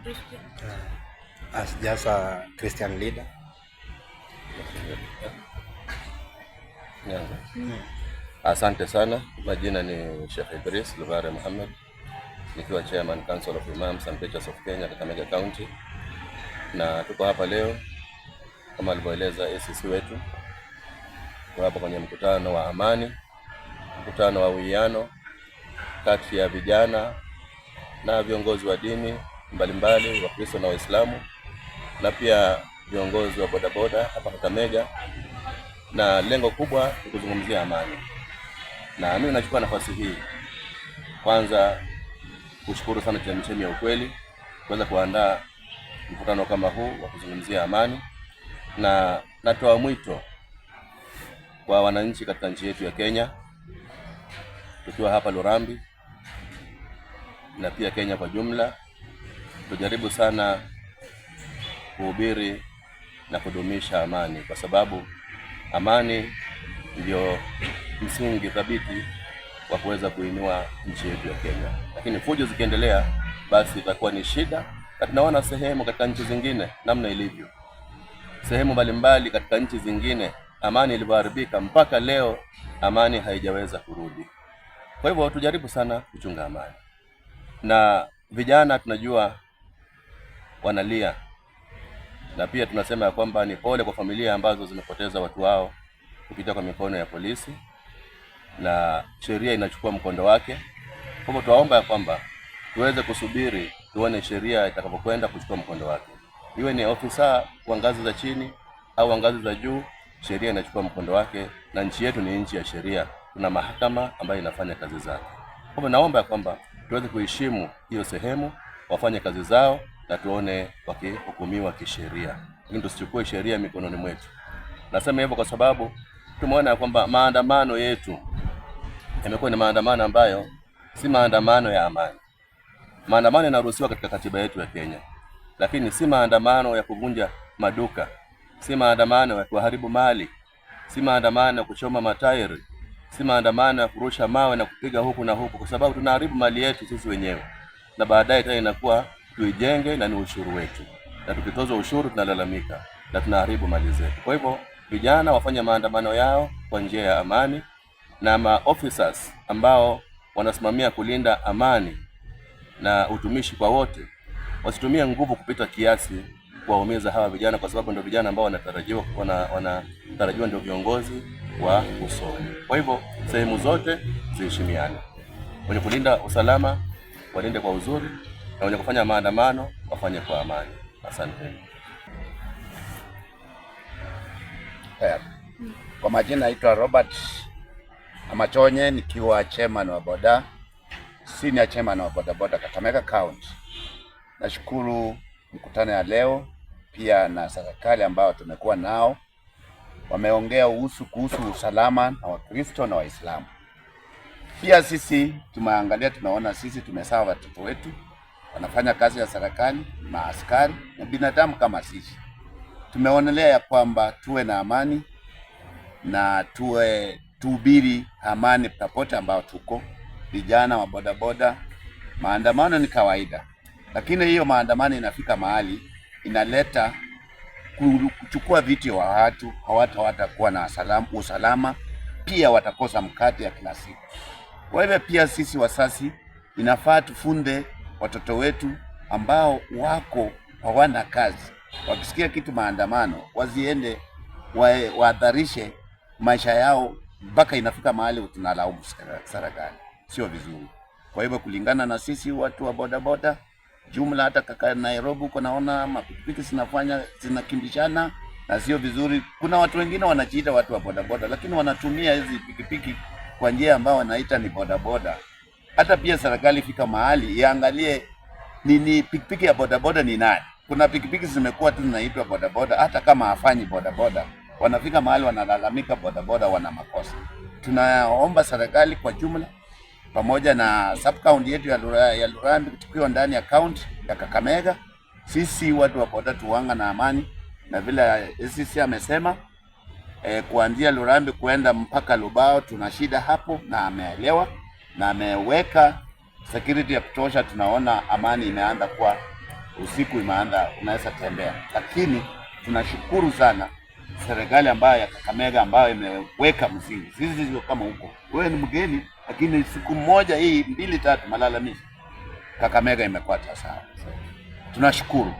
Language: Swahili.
Christian? As just a Christian leader. Asante sana. Majina ni Sheikh Idris Lubare Muhammad, nikiwa Chairman Council of Imams and Preachers of Kenya, Kakamega County, na tuko hapa leo kama alivyoeleza ACC wetu. Tuko hapa kwenye mkutano wa amani, mkutano wa uwiano kati ya vijana na viongozi wa dini mbalimbali, wa Kristo na Waislamu, na pia viongozi wa bodaboda hapa Kakamega, na lengo kubwa ni kuzungumzia amani. Na mimi nachukua nafasi hii kwanza kushukuru sana Chemchemi ya Ukweli kuweza kuandaa mkutano kama huu wa kuzungumzia amani, na natoa mwito kwa wananchi katika nchi yetu ya Kenya, tukiwa hapa Lurambi na pia Kenya kwa jumla, tujaribu sana kuhubiri na kudumisha amani, kwa sababu amani ndio msingi thabiti wa kuweza kuinua nchi yetu ya Kenya. Lakini fujo zikiendelea, basi itakuwa ni shida, na tunaona sehemu katika nchi zingine namna ilivyo. Sehemu mbalimbali katika nchi zingine amani ilivyoharibika, mpaka leo amani haijaweza kurudi. Kwa hivyo tujaribu sana kuchunga amani. Na vijana tunajua wanalia, na pia tunasema ya kwamba ni pole kwa familia ambazo zimepoteza watu wao kupitia kwa mikono ya polisi, na sheria inachukua mkondo wake. Kwa hivyo tuwaomba ya kwamba tuweze kusubiri tuone sheria itakapokwenda kuchukua mkondo wake. Iwe ni ofisa wa ngazi za chini au wa ngazi za juu, sheria inachukua mkondo wake, na nchi yetu ni nchi ya sheria. Tuna mahakama ambayo inafanya kazi zake. Kwa hivyo naomba ya kwamba tuweze kuheshimu hiyo sehemu, wafanye kazi zao, na tuone wakihukumiwa kisheria, lakini tusichukue sheria mikononi mwetu. Nasema hivyo kwa sababu tumeona ya kwamba maandamano yetu yamekuwa ni maandamano ambayo si maandamano ya amani. Maandamano yanaruhusiwa katika katiba yetu ya Kenya, lakini si maandamano ya kuvunja maduka, si maandamano ya kuharibu mali, si maandamano ya kuchoma matairi, si maandamano ya kurusha mawe na kupiga huku na huku, kwa sababu tunaharibu mali yetu sisi wenyewe, na baadaye tena inakuwa tuijenge na ni ushuru wetu, na tukitozwa ushuru tunalalamika na tunaharibu mali zetu. Kwa hivyo vijana wafanye maandamano yao kwa njia ya amani, na maofficers ambao wanasimamia kulinda amani na utumishi kwa wote wasitumie nguvu kupita kiasi kuwaumiza hawa vijana, kwa sababu ndio vijana ambao wanatarajiwa ndio viongozi wa usoni. Kwa hivyo sehemu zote ziheshimiane. Wenye kulinda usalama walinde kwa uzuri, na wenye kufanya maandamano wafanye kwa amani. Asante. Kwa majina naitwa Robert Amachonye, nikiwa chairman wa boda, senior chairman wa bodaboda Kakamega County. Nashukuru mkutano ya leo pia na serikali ambao tumekuwa nao, wameongea kuhusu usalama na Wakristo na Waislamu. Pia sisi tumeangalia, tumeona sisi tumesawa, watoto wetu wanafanya kazi ya serikali, maaskari na binadamu kama sisi. Tumeonelea ya kwamba tuwe na amani na tuhubiri amani popote ambao tuko. Vijana wa bodaboda, maandamano ni kawaida, lakini hiyo maandamano inafika mahali inaleta kuchukua vitu wa watu, hawatakuwa na usalama, pia watakosa mkate ya kila siku. Kwa hivyo pia sisi wasasi inafaa tufunde watoto wetu ambao wako hawana kazi, wakisikia kitu maandamano waziende wahadharishe maisha yao, mpaka inafika mahali tunalaumu serikali. Sio vizuri. Kwa hivyo kulingana na sisi watu wa bodaboda jumla, hata kaka Nairobi uko naona mapikipiki zinakimbishana na sio vizuri. Kuna watu wengine wanajiita watu wa bodaboda, lakini wanatumia hizi pikipiki kwa njia ambao wanaita ni bodaboda. Hata pia serikali fika mahali iangalie nini pikipiki ya bodaboda ni nani. Kuna pikipiki zimekuwa tu zinaitwa bodaboda, hata kama hafanyi bodaboda wanafika mahali wanalalamika bodaboda wana makosa. Tunaomba serikali kwa jumla pamoja na sub county yetu ya Lurambi, tukiwa ndani ya county ya Kakamega, sisi watu wa boda tuwanga na amani, na vile sisi amesema kuanzia Lurambi kuenda mpaka Lubao tuna shida hapo, na ameelewa na ameweka security ya kutosha. Tunaona amani imeanza kuwa usiku imeanza, unaweza tembea. Lakini tunashukuru sana serikali ambayo ya Kakamega ambayo imeweka msingi. Sisi sio kama huko, wewe ni mgeni, lakini siku moja hii 2 3 malalamishi Kakamega imekuwa sawa. Tunashukuru.